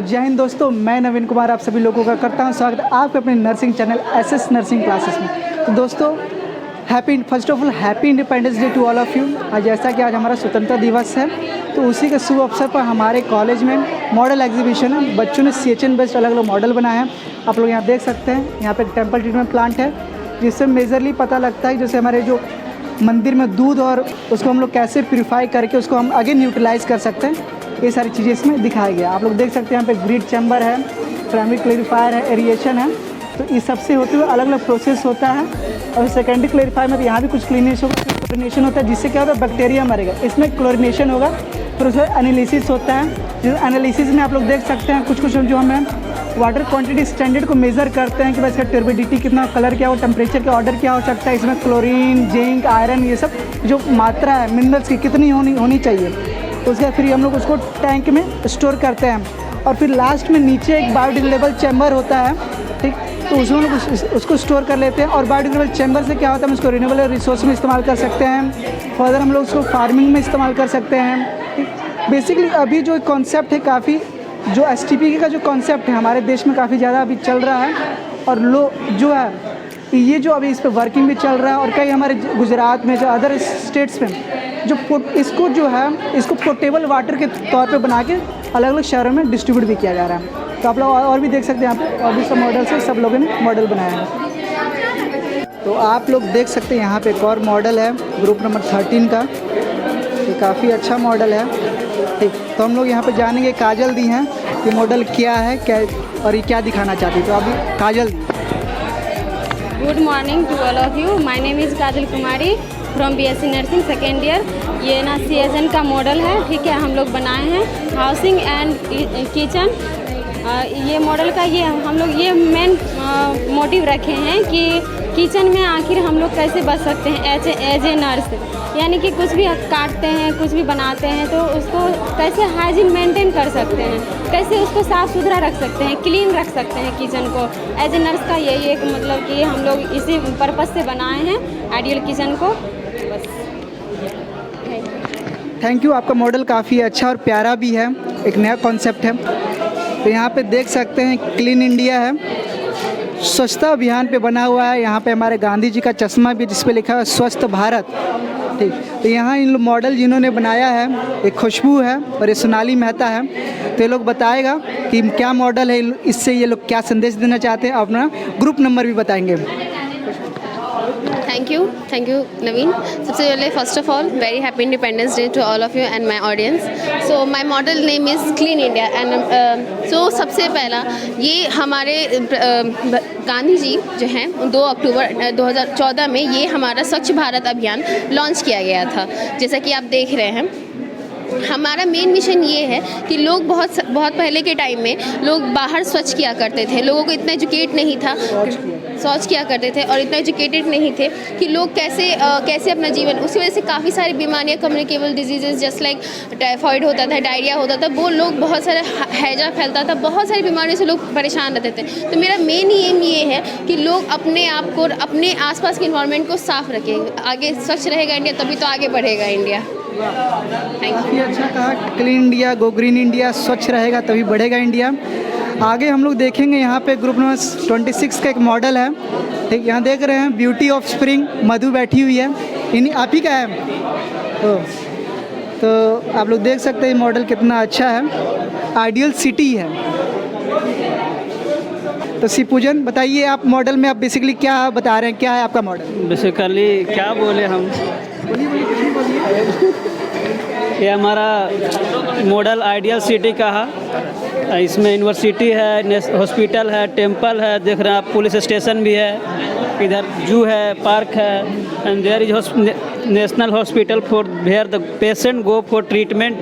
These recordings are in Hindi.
जय हिंद दोस्तों, मैं नवीन कुमार आप सभी लोगों का करता हूं स्वागत आपके अपने nursing channel SS nursing classes में। तो दोस्तों first of all happy Independence Day to all of you. आज जैसा कि आज हमारा स्वतंत्रता दिवस है, तो उसी के शुभ अवसर पर हमारे कॉलेज में मॉडल एग्जीबिशन है। बच्चों ने CHN बेस्ड अलग अलग मॉडल बनाए हैं। आप लोग यहाँ देख सकते हैं, यहाँ पे एक टेम्पल ट्रीटमेंट प्लांट है, जिससे मेजरली पता लगता है जैसे हमारे जो मंदिर में दूध और उसको हम लोग कैसे प्योरीफाई करके उसको हम अगेन यूटिलाइज़ कर सकते हैं, ये सारी चीज़ें इसमें दिखाया गया। आप लोग देख सकते हैं यहाँ पे ग्रिड चैम्बर है, प्राइमरी क्लेरिफायर है, एरिएशन है। तो इस सबसे होते हुए अलग अलग प्रोसेस होता है। और सेकेंडरी क्लेरिफायर में तो यहाँ भी कुछ क्लोरीनेशन होता है, जिससे क्या होता है बैक्टीरिया मरेगा। इसमें क्लोरीनेशन होगा, फिर उसमें एनालिसिस होता है। जिस एनालिसिस में आप लोग देख सकते हैं कुछ जो हमें वाटर क्वांटिटी स्टैंडर्ड को मेज़र करते हैं कि भाई इसका टर्बिडिटी कितना, कलर क्या हो, टेम्परेचर का ऑर्डर क्या हो सकता है, इसमें क्लोरीन, जिंक, आयरन, ये सब जो मात्रा है मिनरल्स की कितनी होनी चाहिए। उसके बाद फिर हम लोग उसको टैंक में स्टोर करते हैं। और फिर लास्ट में नीचे एक बायोडिग्रेडेबल चैम्बर होता है, ठीक, तो उसमें हम लोग उसको स्टोर कर लेते हैं। और बायोडिग्रेडेबल चैम्बर से क्या होता है, हम उसको रिन्यूएबल रिसोर्स में इस्तेमाल कर सकते हैं। फर्दर हम लोग उसको फार्मिंग में इस्तेमाल कर सकते हैं, ठीक। बेसिकली अभी जो कॉन्सेप्ट है, काफ़ी जो STP का जो कॉन्सेप्ट है हमारे देश में काफ़ी ज़्यादा अभी चल रहा है। और जो है ये जो अभी इस पर वर्किंग भी चल रहा है, और कई हमारे गुजरात में जो अदर स्टेट्स में जो इसको जो है इसको पोर्टेबल वाटर के तौर पे बना के अलग अलग शहरों में डिस्ट्रीब्यूट भी किया जा रहा है। तो आप लोग और भी देख सकते हैं, यहाँ पे और भी सब मॉडल्स है, सब लोगों ने मॉडल बनाया है। तो आप लोग देख सकते हैं यहाँ पे एक और मॉडल है ग्रुप नंबर 13 का। ये काफ़ी अच्छा मॉडल है, ठीक। तो हम लोग यहाँ पे जानेंगे, काजल दी हैं कि मॉडल क्या है, क्या और ये क्या दिखाना चाहती है। तो अभी काजल दी। Good morning to all of you. My name is Kajal Kumari from BSc nursing second year. ये ना CHN का मॉडल है, ठीक है, हम लोग बनाए हैं हाउसिंग एंड किचन। ये मॉडल का ये हम लोग ये मेन मोटिव रखे हैं कि किचन में आखिर हम लोग कैसे बच सकते हैं एज ए नर्स। यानी कि कुछ भी काटते हैं, कुछ भी बनाते हैं, तो उसको कैसे हाइजीन मेंटेन कर सकते हैं, कैसे उसको साफ़ सुथरा रख सकते हैं, क्लीन रख सकते हैं किचन को। एज ए नर्स का यही एक मतलब कि हम लोग इसी पर्पज़ से बनाए हैं आइडियल किचन को। बस थैंक यू। आपका मॉडल काफ़ी अच्छा और प्यारा भी है, एक नया कॉन्सेप्ट है। तो यहाँ पे देख सकते हैं क्लीन इंडिया है, स्वच्छता अभियान पे बना हुआ है। यहाँ पे हमारे गांधी जी का चश्मा भी, जिस पे लिखा है स्वस्थ भारत, ठीक। तो यहाँ इन मॉडल जिन्होंने बनाया है, एक खुशबू है और ये सोनाली मेहता है। तो ये लोग बताएगा कि क्या मॉडल है, इससे ये लोग क्या संदेश देना चाहते हैं, अपना ग्रुप नंबर भी बताएंगे। Thank you Naveen. सबसे पहले first of all very happy Independence Day to all of you and my audience. So my model name is clean India and so सबसे पहला ये हमारे गांधी जी जो हैं 2 अक्टूबर 2014 में ये हमारा स्वच्छ भारत अभियान लॉन्च किया गया था। जैसा कि आप देख रहे हैं, हमारा मेन मिशन ये है कि लोग बहुत पहले के टाइम में लोग बाहर स्वच्छ किया करते थे, लोगों को इतना एजुकेट नहीं था, शौच किया करते थे और इतना एजुकेटेड नहीं थे कि लोग कैसे अपना जीवन, उसी वजह से काफ़ी सारी बीमारियाँ, communicable diseases just like typhoid होता था, डायरिया होता था, वो लोग बहुत सारे हैजा फैलता था, बहुत सारी बीमारियों से लोग परेशान रहते थे। तो मेरा मेन एम ये है कि लोग अपने आप को, अपने आसपास के इन्वायरमेंट को साफ रखें। आगे स्वच्छ रहेगा इंडिया, तभी तो आगे बढ़ेगा इंडिया। काफ़ी अच्छा कहा, clean India, go green India, स्वच्छ रहेगा तभी बढ़ेगा इंडिया। आगे हम लोग देखेंगे यहाँ पे ग्रुप नंबर 26 का एक मॉडल है, ठीक। यहाँ देख रहे हैं ब्यूटी ऑफ स्प्रिंग, मधु बैठी हुई है, इन्हीं आप ही का है। तो आप लोग देख सकते हैं ये मॉडल कितना अच्छा है, आइडियल सिटी है। तो शिवपूजन बताइए, आप मॉडल में आप बेसिकली क्या बता रहे हैं, क्या है आपका मॉडल? बेसिकली क्या बोले हम, ये हमारा मॉडल आइडियल सिटी का है। इसमें यूनिवर्सिटी है, हॉस्पिटल है, टेंपल है, देख रहे हैं आप, पुलिस स्टेशन भी है, इधर जू है, पार्क है, and there is national hospital for where the patient go for treatment.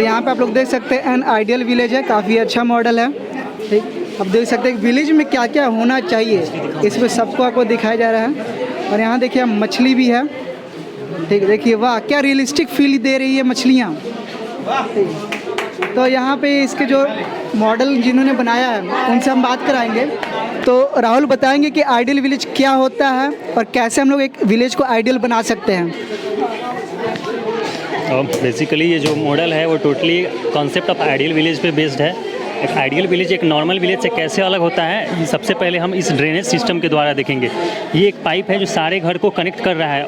यहाँ पे आप लोग देख सकते हैं एन आइडियल विलेज है, काफ़ी अच्छा मॉडल है, ठीक। अब देख सकते हैं विलेज में क्या क्या होना चाहिए, इसमें सबको आपको दिखाया जा रहा है। और यहाँ देखिए मछली भी है, ठीक, देखिए वाह क्या रियलिस्टिक फील दे रही है मछलियाँ। तो यहाँ पे इसके जो मॉडल जिन्होंने बनाया है उनसे हम बात कराएंगे। तो राहुल बताएंगे कि आइडियल विलेज क्या होता है और कैसे हम लोग एक विलेज को आइडियल बना सकते हैं। बेसिकली ये जो मॉडल है वो totally concept of ideal village पे बेस्ड है। एक आइडियल विलेज एक नॉर्मल विलेज से कैसे अलग होता है, सबसे पहले हम इस ड्रेनेज सिस्टम के द्वारा देखेंगे। ये एक पाइप है जो सारे घर को कनेक्ट कर रहा है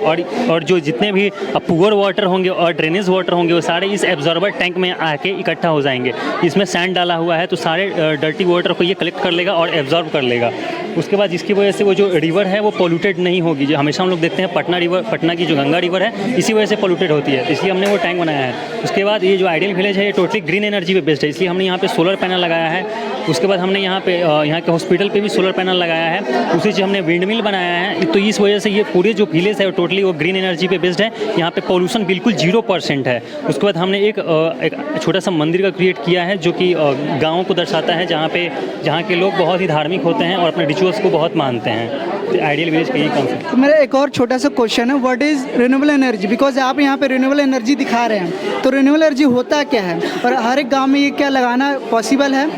और जो जितने भी पुअर वाटर होंगे और ड्रेनेज वाटर होंगे वो सारे इस एब्जॉर्बर टैंक में आके इकट्ठा हो जाएंगे। इसमें सैंड डाला हुआ है तो सारे डर्टी वाटर को ये कलेक्ट कर लेगा और एब्जॉर्ब कर लेगा। उसके बाद जिसकी वजह से वो जो रिवर है वो पोल्यूटेड नहीं होगी। जो हमेशा हम लोग देखते हैं पटना की जो गंगा रिवर है इसी वजह से पोल्यूटेड होती है, इसलिए हमने वो टैंक बनाया है। उसके बाद ये जो आइडियल विलेज है ये टोटली ग्रीन एनर्जी पे बेस्ड है, इसलिए हमने यहाँ पे सोलर पैनल लगाया है। उसके बाद हमने यहाँ के हॉस्पिटल पे भी सोलर पैनल लगाया है। उसी से हमने विंड मिल बनाया है। तो इस वजह से ये पूरे जो विलेज है वो टोटली वो ग्रीन एनर्जी पे बेस्ड है। यहाँ पे पॉल्यूशन बिल्कुल 0% है। उसके बाद हमने एक छोटा सा मंदिर का क्रिएट किया है जो कि गाँव को दर्शाता है, जहाँ के लोग बहुत ही धार्मिक होते हैं और अपने रिचुअल्स को बहुत मानते हैं। तो आइडियल विलेज का यही कॉन्सेप्ट। तो मेरा एक और छोटा सा क्वेश्चन है, what is renewable energy? Because आप यहाँ पे रिन्यूएबल एनर्जी दिखा रहे हैं, तो रिन्यूएबल एनर्जी होता क्या है और हर एक गांव में ये क्या लगाना पॉसिबल है?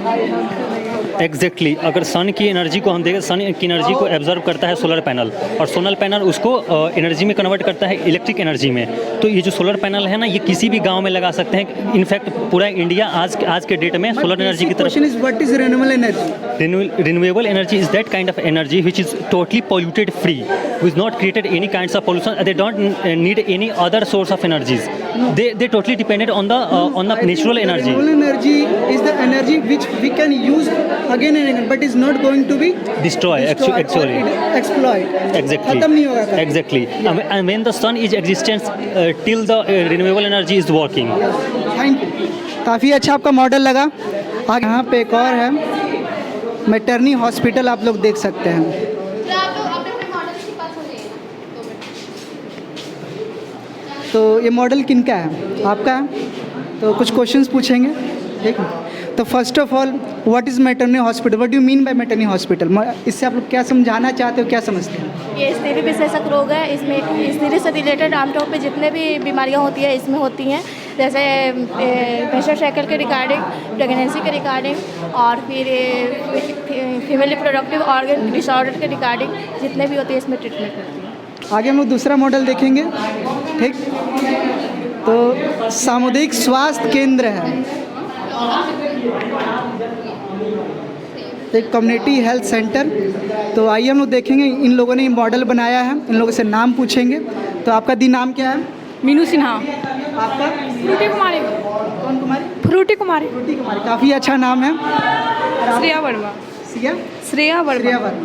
एग्जैक्टली अगर सन की एनर्जी को हम देखें, सन की एनर्जी को एब्जॉर्ब करता है सोलर पैनल और सोलर पैनल उसको एनर्जी में कन्वर्ट करता है इलेक्ट्रिक एनर्जी में। तो ये जो सोलर पैनल है ना ये किसी भी गांव में लगा सकते हैं। इनफैक्ट पूरा इंडिया आज के डेट में सोलर एनर्जी की तरफ। What is renewable energy? Renewable energy is that kind of energy which is totally polluted free, who is not created any kinds of pollution. They don't need any other source of energies. They totally dependent on the natural energy. Renewable energy is the energy which we can use again and again, but is not going to be destroyed actually. Exploit. Exactly. खत्म नहीं होगा कभी. Exactly. And when the sun is existence till the renewable energy is working. Thank you, काफ़ी अच्छा आपका मॉडल लगा। आगे यहाँ पे एक और है मैटरनी हॉस्पिटल, आप लोग देख सकते हैं। तो ये मॉडल किनका है? आपका है। तो कुछ क्वेश्चंस पूछेंगे, ठीक। तो first of all what is maternity hospital? What do you mean by maternity hospital? इससे आप लोग क्या समझाना चाहते हो, क्या समझते हैं? ये स्त्री विशेषज्ञ रोग है। इसमें स्त्री से रिलेटेड आमतौर पे जितने भी बीमारियां होती है इसमें होती हैं, जैसे प्रेशर साइकिल के रिगार्डिंग, प्रेगनेंसी के रिगार्डिंग और फिर फीमेल रिप्रोडक्टिव ऑर्गन डिसऑर्डर के रिगार्डिंग जितने भी होते हैं इसमें ट्रीटमेंट करती है। आगे हम लोग दूसरा मॉडल देखेंगे, ठीक। तो सामुदायिक स्वास्थ्य केंद्र है, एक कम्युनिटी हेल्थ सेंटर। तो आइए हम लोग देखेंगे, इन लोगों ने मॉडल बनाया है, इन लोगों से नाम पूछेंगे। तो आपका दी नाम क्या है? मीनू सिन्हा। आपका? फ्रूटी कुमारी। कौन कुमारी? फ्रूटी कुमारी। फ्रूटी कुमारी, काफ़ी अच्छा नाम है। श्रेया वर्मा। श्रेया वर्मा।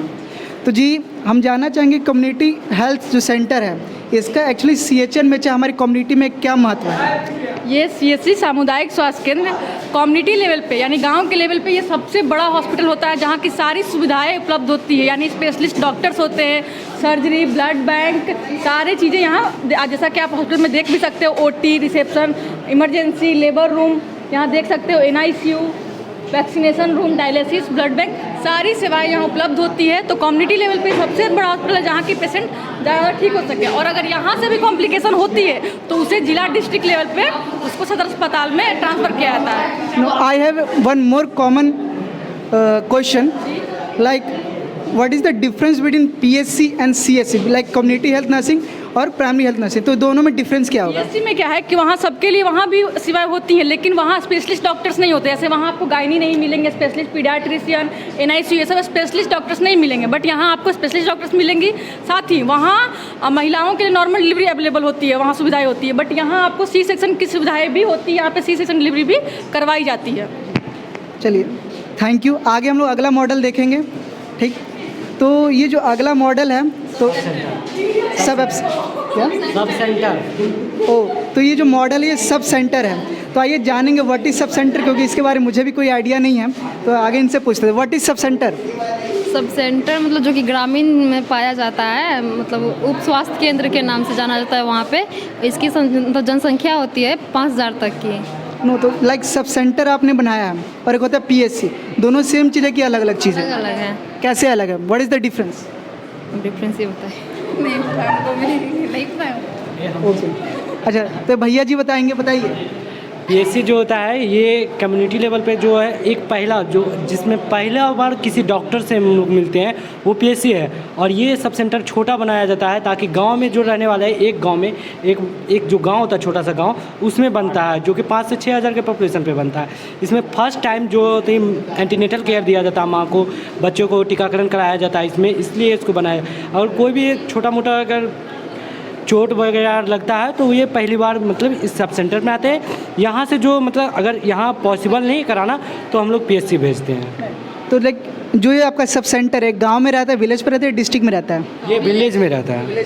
तो जी हम जानना चाहेंगे कम्युनिटी हेल्थ जो सेंटर है इसका एक्चुअली CHN में चाहे हमारी कम्युनिटी में क्या महत्व है? ये CHC सामुदायिक स्वास्थ्य केंद्र कम्युनिटी लेवल पे यानी गांव के लेवल पे ये सबसे बड़ा हॉस्पिटल होता है जहां की सारी सुविधाएं उपलब्ध होती है। यानी स्पेशलिस्ट डॉक्टर्स होते हैं, सर्जरी, ब्लड बैंक, सारी चीज़ें यहाँ, जैसा कि आप हॉस्पिटल में देख भी सकते हो, OT, reception, emergency, labour room, यहाँ देख सकते हो NICU, vaccination room, dialysis, blood bank, सारी सेवाएं यहाँ उपलब्ध होती है। तो कम्युनिटी लेवल पे सबसे बड़ा हॉस्पिटल है जहाँ की पेशेंट ज़्यादा ठीक हो सके। और अगर यहाँ से भी कॉम्प्लिकेशन होती है तो उसे जिला डिस्ट्रिक्ट लेवल पे उसको सदर अस्पताल में ट्रांसफ़र किया जाता है। I have one more common question, like what is the difference between PHC and CHC, like community health nursing और प्राइमरी हेल्थ नर्सिंग? तो दोनों में डिफरेंस क्या होगा? PHC में क्या है कि वहाँ सबके लिए वहाँ भी सेवाएं होती हैं, लेकिन वहाँ स्पेशलिस्ट डॉक्टर्स नहीं होते। जैसे वहाँ आपको गायनी नहीं मिलेंगे, स्पेशलिस्ट पीडियाट्रिशियन, NICU, ये सब स्पेशलिस्ट डॉक्टर्स नहीं मिलेंगे। बट यहाँ आपको स्पेशलिस्ट डॉक्टर्स मिलेंगी। साथ ही वहाँ महिलाओं के लिए नॉर्मल डिलीवरी अवेलेबल होती है, वहाँ सुविधाएँ होती है। बट यहाँ आपको C सेक्शन की सुविधाएँ भी होती है, यहाँ पर C सेक्शन डिलीवरी भी करवाई जाती है। चलिए, थैंक यू। आगे हम लोग अगला मॉडल देखेंगे, ठीक। तो ये जो अगला मॉडल है तो सब सेंटर, तो ये जो मॉडल है ये सब सेंटर है। तो आइए जानेंगे व्हाट इज़ सब सेंटर, क्योंकि इसके बारे में मुझे भी कोई आइडिया नहीं है। तो आगे इनसे पूछते हैं what is sub centre? Sub centre मतलब जो कि ग्रामीण में पाया जाता है, मतलब उप स्वास्थ्य केंद्र के नाम से जाना जाता है। वहाँ पे इसकी मतलब जनसंख्या होती है 5000 तक की। नो तो लाइक सब सेंटर आपने बनाया है और एक होता है पीएससी, दोनों सेम चीज़ है कि अलग अलग चीज़ अलग है? अलग है। कैसे अलग है? What is the difference? Difference ये होता है। ओके, अच्छा तो भैया जी बताएंगे, बताइए। पीएससी जो होता है ये कम्युनिटी लेवल पे जो है एक पहला जो जिसमें पहला बार किसी डॉक्टर से हम लोग मिलते हैं वो पीएससी है। और ये सब सेंटर छोटा बनाया जाता है ताकि गांव में जो रहने वाला है, एक गांव में एक जो गांव होता है छोटा सा गांव, उसमें बनता है, जो कि 5 से 6 हज़ार के पॉपुलेशन पे बनता है। इसमें फर्स्ट टाइम जो एंटीनेटल केयर दिया जाता है, माँ को, बच्चों को टीकाकरण कराया जाता है इसमें, इसलिए इसको बनाया। और कोई भी एक छोटा मोटा अगर चोट वगैरह लगता है तो ये पहली बार मतलब इस सब सेंटर में आते हैं। यहाँ से जो मतलब अगर यहाँ पॉसिबल नहीं कराना तो हम लोग पीएससी भेजते हैं। तो लाइक जो ये आपका सब सेंटर है, गांव में रहता है, विलेज पे रहता है, डिस्ट्रिक्ट में रहता है? ये विलेज में रहता है।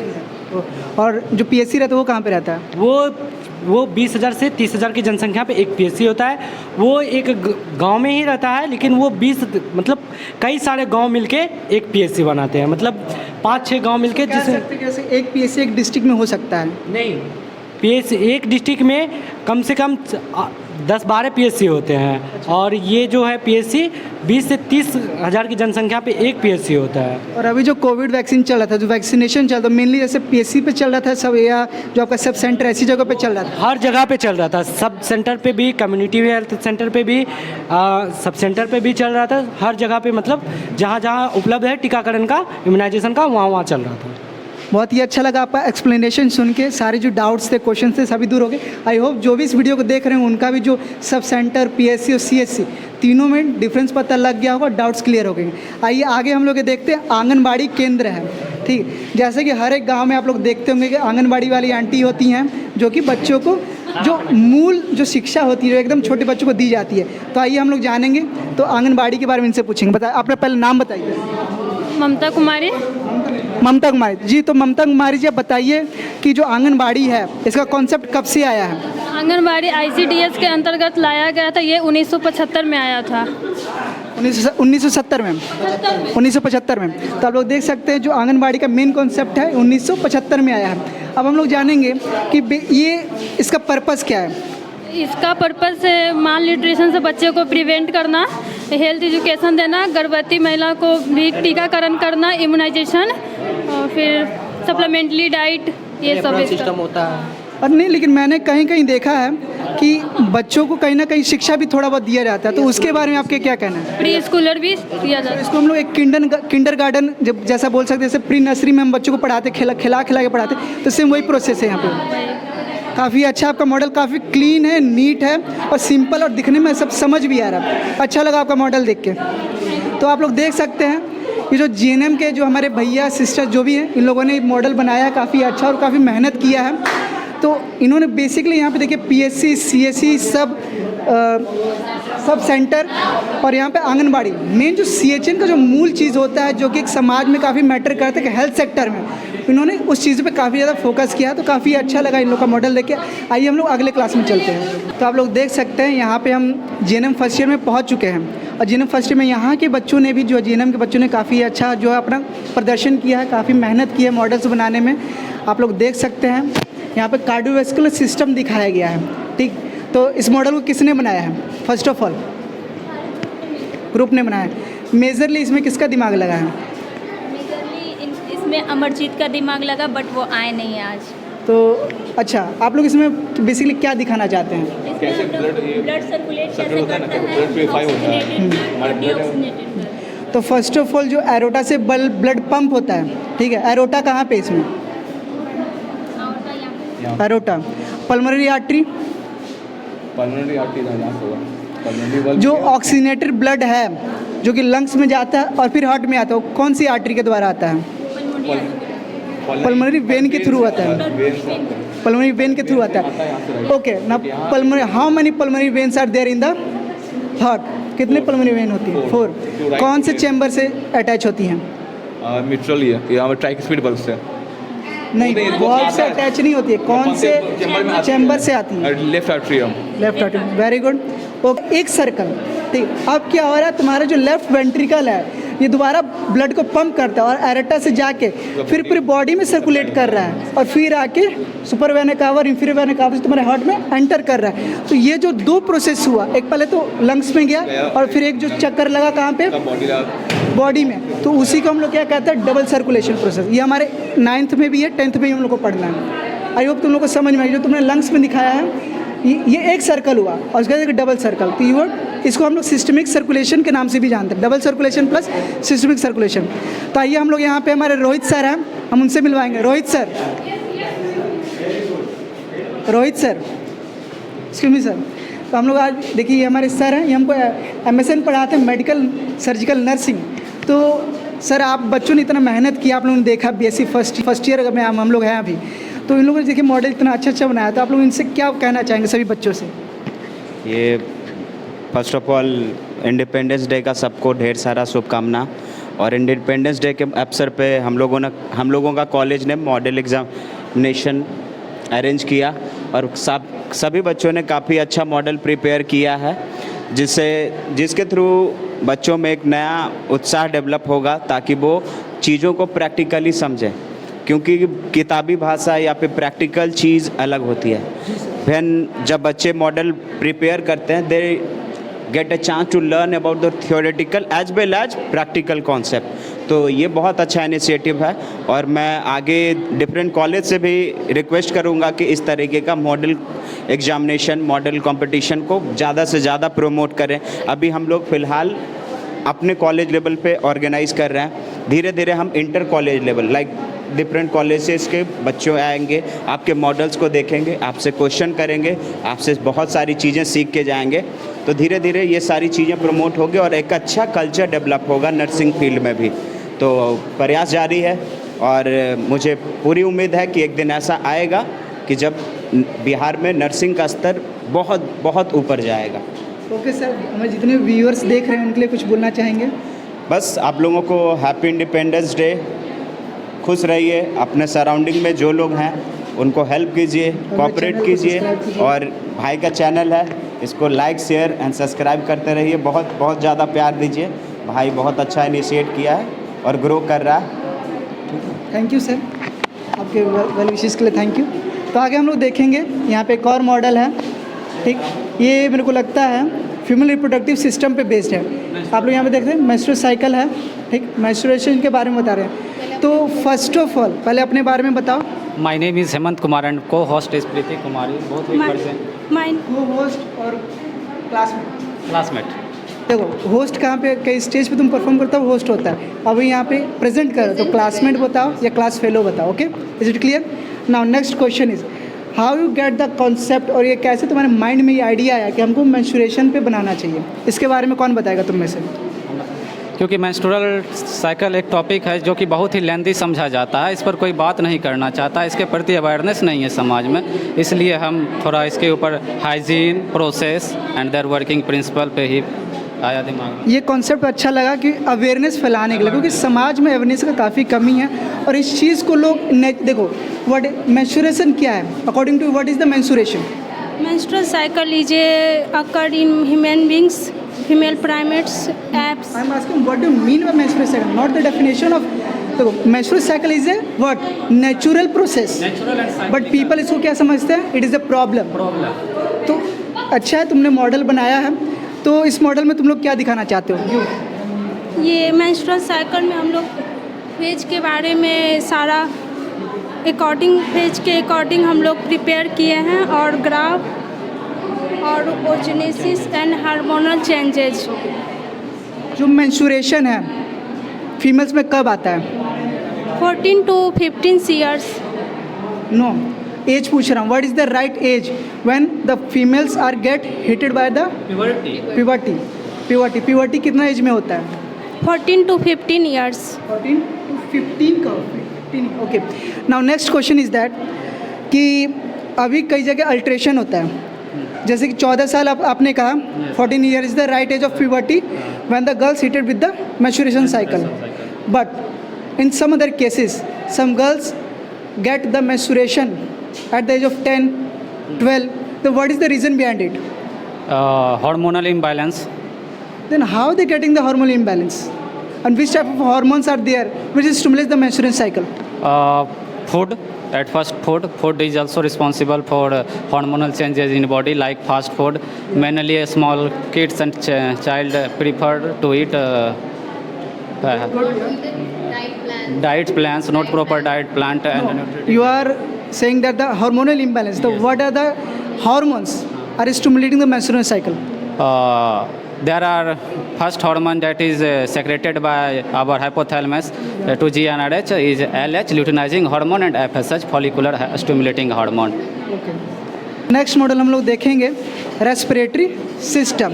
और जो पीएससी रहता है वो कहाँ पे रहता है? वो 20,000 से 30,000 की जनसंख्या पे एक पीएससी होता है। वो एक गांव में ही रहता है, लेकिन वो 20 मतलब कई सारे गांव मिलके एक पीएससी बनाते हैं, मतलब 5-6 गांव मिलके, जैसे एक पीएससी एक डिस्ट्रिक्ट में हो सकता है? नहीं, पीएससी एक डिस्ट्रिक्ट में कम से कम 10-12 पीएससी होते हैं। और ये जो है पीएससी 20 से 30 हज़ार की जनसंख्या पे एक पीएससी होता है। और अभी जो कोविड वैक्सीन चल रहा था, जो वैक्सीनेशन चल रहा था, मेनली जैसे पीएससी पे चल रहा था सब, या जो आपका सब सेंटर ऐसी जगह पे चल रहा था? हर जगह पे चल रहा था, सब सेंटर पे भी, कम्युनिटी हेल्थ सेंटर पे भी, सब सेंटर पे भी चल रहा था। हर जगह पे मतलब जहाँ जहाँ उपलब्ध है टीकाकरण का, इम्यूनाइजेशन का, वहाँ चल रहा था। बहुत ही अच्छा लगा आपका एक्सप्लेनेशन सुन के, सारे जो डाउट्स थे, क्वेश्चन थे, सभी दूर हो गए। आई होप जो भी इस वीडियो को देख रहे हैं उनका भी जो सब सेंटर, पीएससी और सीएससी तीनों में डिफरेंस पता लग गया होगा, डाउट्स क्लियर हो गए। आइए आगे हम लोग देखते हैं, आंगनबाड़ी केंद्र है, ठीक। जैसे कि हर एक गांव में आप लोग देखते होंगे कि आंगनबाड़ी वाली आंटी होती हैं जो कि बच्चों को जो मूल जो शिक्षा होती है एकदम छोटे बच्चों को दी जाती है। तो आइए हम लोग जानेंगे, तो आंगनबाड़ी के बारे में इनसे पूछेंगे। बताइए, अपना पहले नाम बताइए। ममता कुमारी। ममता कुमारी जी, तो ममता कुमारी जी आप बताइए कि जो आंगनबाड़ी है इसका कॉन्सेप्ट कब से आया है? आंगनबाड़ी ICDS के अंतर्गत लाया गया था, ये 1975 में आया था। 1970 में, 1975 में। तो आप लोग देख सकते हैं जो आंगनबाड़ी का मेन कॉन्सेप्ट है 1975 में आया है। अब हम लोग जानेंगे कि ये इसका पर्पस क्या है। इसका पर्पस है माल न्यूट्रिशन से बच्चे को प्रिवेंट करना, हेल्थ एजुकेशन देना, गर्भवती महिला को भी टीकाकरण करना, इम्यूनाइजेशन, और फिर सप्लीमेंट्री डाइट, ये सब सिस्टम होता है। और नहीं, लेकिन मैंने कहीं कहीं देखा है कि बच्चों को कहीं ना कहीं शिक्षा भी थोड़ा बहुत दिया जाता है, तो उसके बारे में आपके क्या कहना है? प्री स्कूलर भी दिया जाता है। इसको हम लोग एक किंडर गार्डन जब जैसा बोल सकते हैं, जैसे प्री नर्सरी में हम बच्चों को पढ़ाते, खिला के पढ़ाते, तो सेम वही प्रोसेस है यहाँ पे। काफ़ी अच्छा आपका मॉडल, काफ़ी क्लीन है, नीट है और सिंपल, और दिखने में सब समझ भी आ रहा है। अच्छा लगा आपका मॉडल देख के। तो आप लोग देख सकते हैं ये जो GNM के जो हमारे भैया सिस्टर जो भी हैं, इन लोगों ने मॉडल बनाया, काफ़ी अच्छा और काफ़ी मेहनत किया है। तो इन्होंने बेसिकली यहाँ पे देखिए PSC, CSC सब सेंटर, और यहाँ पे आंगनबाड़ी, मेन जो CHN का जो मूल चीज़ होता है जो कि एक समाज में काफ़ी मैटर करता है कि हेल्थ सेक्टर में, इन्होंने उस चीज़ पे काफ़ी ज़्यादा फोकस किया। तो काफ़ी अच्छा लगा इन लोग का मॉडल देख के। आइए हम लोग अगले क्लास में चलते हैं। तो आप लोग देख सकते हैं यहाँ पे हम GNM फर्स्ट ईयर में पहुँच चुके हैं, और GNM फर्स्ट ईयर में यहाँ के बच्चों ने भी, जो GNM के बच्चों ने काफ़ी अच्छा जो है अपना प्रदर्शन किया है, काफ़ी मेहनत की है मॉडल्स बनाने में। आप लोग देख सकते हैं यहाँ पे कार्डियोवैस्कुलर सिस्टम दिखाया गया है, ठीक। तो इस मॉडल को किसने बनाया है? फर्स्ट ऑफ ऑल ग्रुप ने बनाया है। मेजरली इसमें किसका दिमाग लगा है? इसमें अमरजीत का दिमाग लगा, बट वो आए नहीं आज। तो अच्छा, आप लोग इसमें बेसिकली क्या दिखाना चाहते हैं? कैसे ब्लड सर्कुलेट कैसे करता है। तो फर्स्ट ऑफ ऑल जो एरोटा से ब्लड पंप होता है, ठीक है। एरोटा कहाँ पे इसमें? एरोटा। पल्मोनरी आर्टरी, जो ऑक्सीनेटेड ब्लड है जो कि लंग्स में जाता है और फिर हार्ट में आता है, कौन सी आर्टरी के द्वारा आता है? पल्मोनरी वेन के थ्रू आता है। पल्मोनरी वेन के थ्रू आता है। ओके ना, pulmonary, how many pulmonary veins are there in the heart? कितने पल्मोनरी वेन होती है? 4। कौन से चैम्बर से अटैच होती हैं? मिट्रल ही है, यहाँ पर ट्राइकस्पिड बल्ब से नहीं, वॉल्व से अटैच नहीं होती है। कौन से चैम्बर से आती है? Left atrium. Left atrium, very good. Okay, एक सर्कल, ठीक। अब क्या हो रहा है, तुम्हारा जो लेफ्ट वेंट्रिकल है, ये दोबारा ब्लड को पंप करता है और एरेटा से जाके फिर पूरी बॉडी में सर्कुलेट कर रहा है और फिर आके सुपर वेना कावा और इंफीरियर वेना कावा से तुम्हारे हार्ट में एंटर कर रहा है। तो ये जो दो प्रोसेस हुआ, एक पहले तो लंग्स में गया और फिर एक जो चक्कर लगा कहाँ पे, बॉडी में, तो उसी को हम लोग क्या कहते हैं, डबल सर्कुलेशन प्रोसेस। ये हमारे 9th में भी है, 10th में भी हम लोग को पढ़ना है। आई होप तुम लोग को समझ में आई। जो तुमने लंग्स में दिखाया है ये एक सर्कल हुआ और उसके बाद एक डबल सर्कल, तो ये इसको हम लोग सिस्टमिक सर्कुलेशन के नाम से भी जानते हैं, double circulation plus systemic circulation. तो आइए हम लोग यहाँ पे हमारे रोहित सर हैं, हम उनसे मिलवाएंगे। Rohit sir, excuse me sir. तो हम लोग आज देखिए, ये हमारे सर हैं, ये हमको MSN पढ़ाते हैं, मेडिकल सर्जिकल नर्सिंग। तो सर आप बच्चों ने इतना मेहनत किया, आप लोगों ने देखा BSc फर्स्ट ईयर में हम लोग हैं अभी, तो इन लोगों ने देखिए मॉडल इतना अच्छा बनाया, तो आप लोग इनसे क्या कहना चाहेंगे सभी बच्चों से? ये first of all independence day का सबको ढेर सारा शुभकामना। और इंडिपेंडेंस डे के अवसर पे हम लोगों का कॉलेज ने मॉडल एग्जामिनेशन अरेंज किया और सभी बच्चों ने काफ़ी अच्छा मॉडल प्रिपेयर किया है, जिसके थ्रू बच्चों में एक नया उत्साह डेवलप होगा ताकि वो चीज़ों को प्रैक्टिकली समझें, क्योंकि किताबी भाषा या फिर प्रैक्टिकल चीज़ अलग होती है। फिर जब बच्चे मॉडल प्रिपेयर करते हैं, they get a chance to learn about the theoretical as well as practical concept. तो ये बहुत अच्छा इनिशिएटिव है और मैं आगे डिफरेंट कॉलेज से भी रिक्वेस्ट करूँगा कि इस तरीके का मॉडल एग्जामिनेशन, मॉडल कंपटीशन को ज़्यादा से ज़्यादा प्रमोट करें। अभी हम लोग फ़िलहाल अपने कॉलेज लेवल पे ऑर्गेनाइज़ कर रहे हैं, धीरे धीरे हम inter college level like different colleges के बच्चों आएंगे, आपके मॉडल्स को देखेंगे, आपसे क्वेश्चन करेंगे, आपसे बहुत सारी चीज़ें सीख के जाएंगे। तो धीरे धीरे ये सारी चीज़ें प्रमोट होगी और एक अच्छा कल्चर डेवलप होगा नर्सिंग फील्ड में भी। तो प्रयास जारी है और मुझे पूरी उम्मीद है कि एक दिन ऐसा आएगा कि जब बिहार में नर्सिंग का स्तर बहुत बहुत ऊपर जाएगा। ओके सर, हमें जितने व्यूअर्स देख रहे हैं उनके लिए कुछ बोलना चाहेंगे? बस आप लोगों को हैप्पी इंडिपेंडेंस डे। खुश रहिए, अपने सराउंडिंग में जो लोग हैं उनको हेल्प कीजिए, कोऑपरेट कीजिए और भाई का चैनल है, इसको लाइक शेयर एंड सब्सक्राइब करते रहिए। बहुत बहुत ज़्यादा प्यार दीजिए, भाई बहुत अच्छा इनिशिएट किया है और ग्रो कर रहा है। थैंक यू सर, आपके वेल विशेस के लिए थैंक यू। तो आगे हम लोग देखेंगे, यहाँ पे एक और मॉडल है, ठीक, ये मेरे को लगता है फीमेल रिप्रोडक्टिव सिस्टम पे बेस्ड है। आप लोग यहाँ पे देखते हैं मेंस्ट्रुअल साइकिल है, ठीक, मेंस्ट्रुएशन के बारे में बता रहे हैं। तो फर्स्ट ऑफ ऑल पहले अपने बारे में बताओ। My name is Hemant Kumar and को होस्ट इज प्रीति कुमारी, बहुत ही माइन को होस्ट और क्लासमेट। देखो होस्ट कहाँ पे, कई स्टेज पे तुम परफॉर्म करता हो, होस्ट होता है। अभी यहाँ पे प्रेजेंट करो तो क्लासमेट बताओ या क्लास फेलो बताओ। Okay, is it clear? Now next question is how you get the concept, और ये कैसे तुम्हारे माइंड में ये आइडिया आया कि हमको मेंस्ट्रुएशन पे बनाना चाहिए? इसके बारे में कौन बताएगा तुम में से? क्योंकि मेंस्ट्रुअल साइकिल एक टॉपिक है जो कि बहुत ही लेंथी समझा जाता है, इस पर कोई बात नहीं करना चाहता, इसके प्रति अवेयरनेस नहीं है समाज में, इसलिए हम थोड़ा इसके ऊपर hygiene, process and their working principle पे ही आया दिमाग में। ये कॉन्सेप्ट अच्छा लगा कि अवेयरनेस फैलाने के लिए, क्योंकि समाज में अवेयरनेस का काफ़ी कमी है और इस चीज़ को लोग देखो व्हाट मेंस्ट्रुएशन क्या है, according to what is the menstruation? Menstrual cycle is occurred in human beings, female primates, apes. I am asking what do you mean by menstrual cycle, not the definition of. देखो menstrual cycle is a what? Natural process. Natural and scientific. But people इसको क्या समझते हैं? It is a problem. तो अच्छा है तुमने मॉडल बनाया है, तो इस मॉडल में तुम लोग क्या दिखाना चाहते हो? ये menstrual cycle में हम लोग फेज के बारे में सारा फेज के अकॉर्डिंग हम लोग प्रिपेयर किए हैं और ग्राफ और ओजेनेसिस एंड हार्मोनल चेंजेज। जो मेंस्ट्रुएशन है फीमेल्स में कब आता है? 14 to 15 years। नो, एज पूछ रहा हूँ, what is the right age when the females are get hitted by the puberty कितना एज में होता है? 14 to 15 years। 14 to 15 का okay. Now next question is that कि अभी कई जगह अल्ट्रेशन होता है, जैसे कि 14 साल आपने कहा, 14 year is the right age of puberty when the girls hitted with the menstruation cycle, but in some other cases some girls get the menstruation at the age of 10, 12, तो what is the reason behind it? Hormonal imbalance. Then how are they getting the hormonal imbalance? And which type of hormones are there which stimulates the menstruation cycle? Food. At first, food is also responsible for hormonal changes in body, like fast food. Mainly small kids and child prefer to eat diet plans, not proper diet plan. And You are saying that the hormonal imbalance, what are the hormones are stimulating the menstruation cycle? there are first hormone that is secreted by our hypothalamus to GnRH is LH, luteinizing hormone, and FSH, follicular stimulating hormone. Next model हम लोग देखेंगे रेस्पिरेटरी सिस्टम।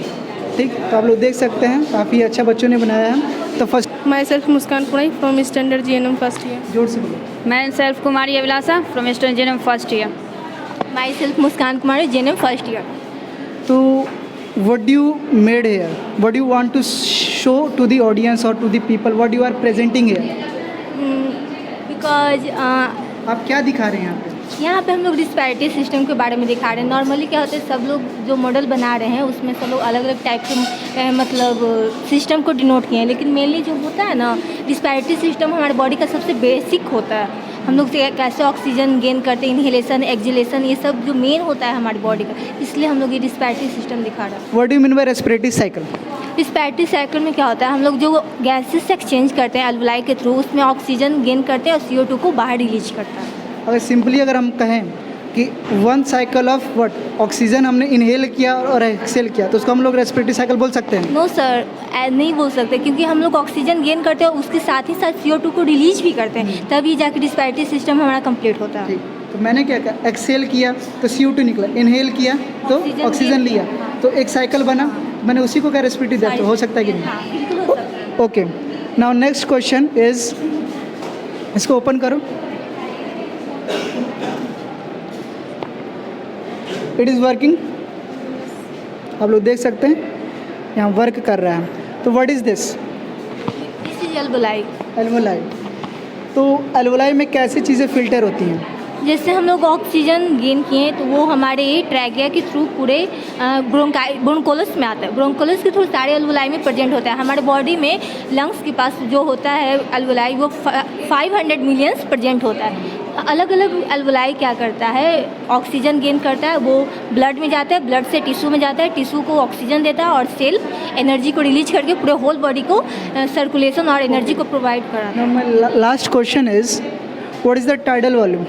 ठीक, तो आप लोग देख सकते हैं काफ़ी अच्छा बच्चों ने बनाया है। तो first myself Muskan Punai from standard GNM first year. जोर से बोलो। Myself Kumari Abhilasha from eastern GNM first year. Myself Muskan Kumari GNM first year. तो what do you made here? What do you want to show to the audience or to the people? What you are presenting here? Because आप क्या दिखा रहे हैं यहाँ पे? यहाँ पे हम लोग रिस्पायरेटरी सिस्टम के बारे में दिखा रहे हैं। नॉर्मली क्या होता है, सब लोग जो मॉडल बना रहे हैं उसमें सब लोग अलग अलग टाइप के मतलब सिस्टम को डिनोट किए हैं, लेकिन मेनली जो होता है ना रिस्पायरेटरी सिस्टम हमारे बॉडी का सबसे बेसिक होता है। हम लोग कैसे ऑक्सीजन गेन करते हैं, इनहेलेशन, एक्सहेलेशन, ये सब जो मेन होता है हमारी बॉडी का, इसलिए हम लोग ये रिस्पायरेटरी सिस्टम दिखा रहे हैं। What do you mean by respiratory cycle? Respiratory cycle में क्या होता है, हम लोग जो गैसेस एक्सचेंज करते हैं अल्वलाई के थ्रू, उसमें ऑक्सीजन गेन करते हैं और CO2 को बाहर रिलीज करता है। अगर सिंपली अगर हम कहें कि one cycle of what oxygen हमने इनहेल किया और एक्सेल किया, तो उसको हम लोग रेस्पिरेटरी साइकिल बोल सकते हैं? नो सर, नहीं बोल सकते, क्योंकि हम लोग ऑक्सीजन गेन करते हैं और उसके साथ ही साथ CO2 को रिलीज भी करते हैं, तभी जाके रिस्पायरेटरी सिस्टम हमारा कंप्लीट होता है। ठीक, तो मैंने क्या किया, एक्सेल किया तो CO2 निकला, इनहेल किया तो ऑक्सीजन लिया, तो एक साइकिल बना, मैंने उसी को क्या रेस्पिरेटरी दिया, तो हो सकता है कि नहीं? Okay, now next question is, इसको ओपन करो। इट इज़ वर्किंग, आप लोग देख सकते हैं यहाँ वर्क कर रहा है। तो what is this? This is alveoli. Alveoli. तो एल्वोलाई में कैसी चीज़ें फिल्टर होती हैं? जैसे हम लोग ऑक्सीजन गेन किए तो वो हमारे ट्रैकिया के थ्रू पूरे ब्रोंकोलस में आता है। ब्रोंकोलस के थ्रू सारे एल्वोलाई में प्रेजेंट होता है। हमारे बॉडी में लंग्स के पास जो होता है एल्वोलाई, वो 500 मिलियंस प्रेजेंट होता है। अलग अलग एल्वोलाई क्या करता है, ऑक्सीजन गेन करता है, वो ब्लड में जाता है, ब्लड से टिश्यू में जाता है, टिश्यू को ऑक्सीजन देता है और सेल एनर्जी को रिलीज करके पूरे होल बॉडी को सर्कुलेशन और एनर्जी को प्रोवाइड कराता है। Last question is, what is the tidal volume?